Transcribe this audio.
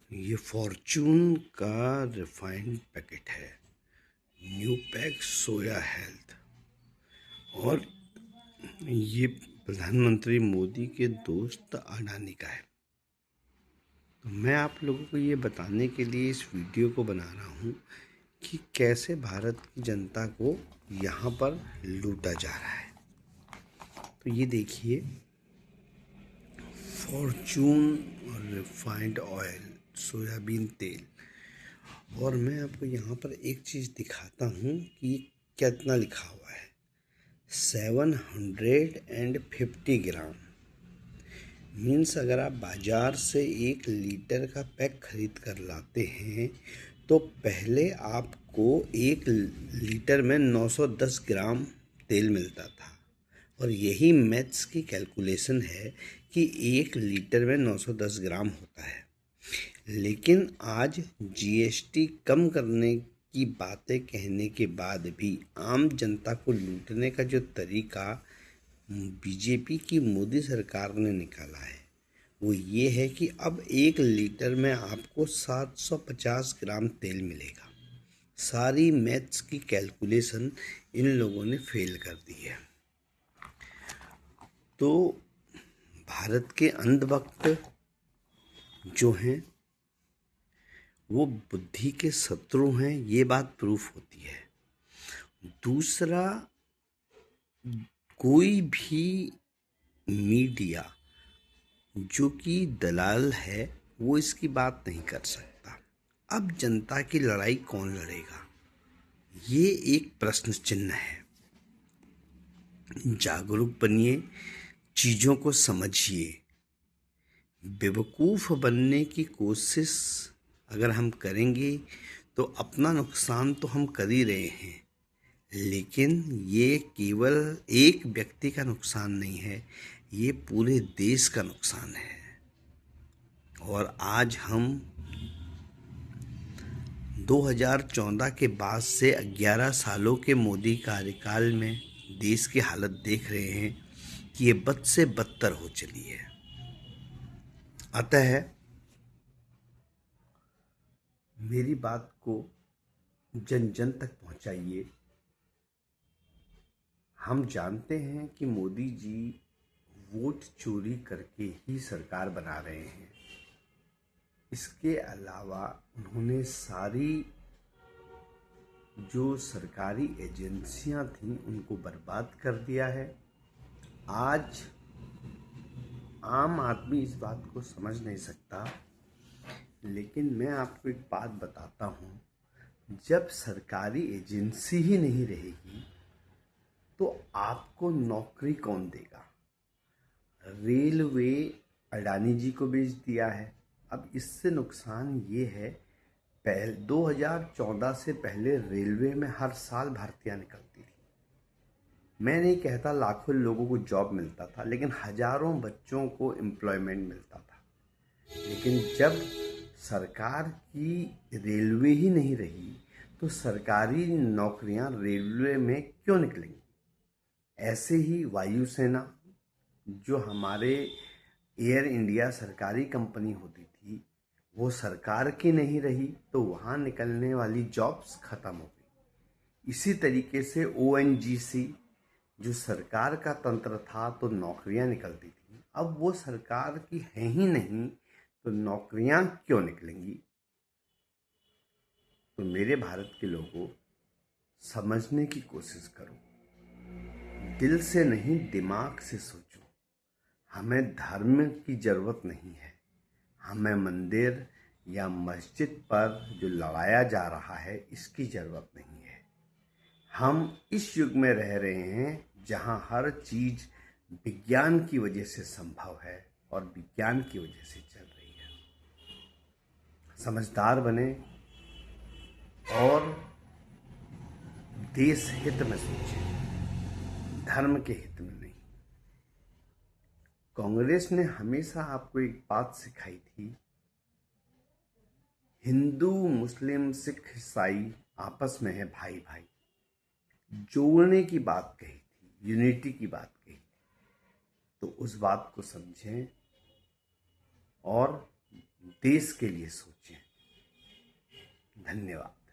ये फॉर्चून का refined packet है, न्यू पैक सोया हेल्थ। और ये प्रधानमंत्री मोदी के दोस्त अडानी का है। तो मैं आप लोगों को ये बताने के लिए इस वीडियो को बना रहा हूँ कि कैसे भारत की जनता को यहाँ पर लूटा जा रहा है। तो ये देखिए, फॉर्चून रिफाइंड ऑयल, सोयाबीन तेल। और मैं आपको यहाँ पर एक चीज़ दिखाता हूँ कि कितना लिखा हुआ है, 750 ग्राम। मीन्स अगर आप बाज़ार से 1 लीटर का पैक खरीद कर लाते हैं तो पहले आपको 1 लीटर में 910 ग्राम तेल मिलता था। और यही मैथ्स की कैलकुलेशन है कि 1 लीटर में 910 ग्राम होता है। लेकिन आज जीएसटी कम करने की बातें कहने के बाद भी आम जनता को लूटने का जो तरीका बीजेपी की मोदी सरकार ने निकाला है वो ये है कि अब 1 लीटर में आपको 750 ग्राम तेल मिलेगा। सारी मैथ्स की कैलकुलेशन इन लोगों ने फेल कर दी है। तो भारत के अंधभक्त जो हैं वो बुद्धि के शत्रु हैं, ये बात प्रूफ होती है। दूसरा, कोई भी मीडिया जो कि दलाल है वो इसकी बात नहीं कर सकता। अब जनता की लड़ाई कौन लड़ेगा, ये एक प्रश्न चिन्ह है। जागरूक बनिए, चीज़ों को समझिए। बेवकूफ़ बनने की कोशिश अगर हम करेंगे तो अपना नुकसान तो हम कर ही रहे हैं, लेकिन ये केवल एक व्यक्ति का नुकसान नहीं है, ये पूरे देश का नुकसान है। और आज हम 2014 के बाद से 11 सालों के मोदी कार्यकाल में देश की हालत देख रहे हैं कि ये बद से बदतर हो चली है। अतः मेरी बात को जन जन तक पहुंचाइए। हम जानते हैं कि मोदी जी वोट चोरी करके ही सरकार बना रहे हैं। इसके अलावा उन्होंने सारी जो सरकारी एजेंसियां थीं उनको बर्बाद कर दिया है। आज आम आदमी इस बात को समझ नहीं सकता, लेकिन मैं आपको एक बात बताता हूँ, जब सरकारी एजेंसी ही नहीं रहेगी तो आपको नौकरी कौन देगा। रेलवे अडानी जी को बेच दिया है। अब इससे नुकसान ये है, 2014 से पहले रेलवे में हर साल भर्तियां निकलती थी। मैं नहीं कहता लाखों लोगों को जॉब मिलता था, लेकिन हजारों बच्चों को एम्प्लॉयमेंट मिलता था। लेकिन जब सरकार की रेलवे ही नहीं रही तो सरकारी नौकरियां रेलवे में क्यों निकलेंगी। ऐसे ही वायुसेना, जो हमारे एयर इंडिया सरकारी कंपनी होती थी, वो सरकार की नहीं रही तो वहाँ निकलने वाली जॉब्स खत्म हो गई। इसी तरीके से ओएनजीसी, जो सरकार का तंत्र था तो नौकरियां निकलती थी, अब वो सरकार की है ही नहीं तो नौकरियां क्यों निकलेंगी। तो मेरे भारत के लोगों, समझने की कोशिश करो, दिल से नहीं दिमाग से सोचो। हमें धर्म की ज़रूरत नहीं है, हमें मंदिर या मस्जिद पर जो लड़ाया जा रहा है इसकी ज़रूरत नहीं है। हम इस युग में रह रहे हैं जहां हर चीज़ विज्ञान की वजह से संभव है और विज्ञान की वजह से चल रही है। समझदार बने और देश हित में सोचें, धर्म के हित में नहीं। कांग्रेस ने हमेशा आपको एक बात सिखाई थी, हिंदू मुस्लिम सिख ईसाई आपस में है भाई भाई। जोड़ने की बात कही थी, यूनिटी की बात कही थी। तो उस बात को समझें और देश के लिए सोचें। धन्यवाद।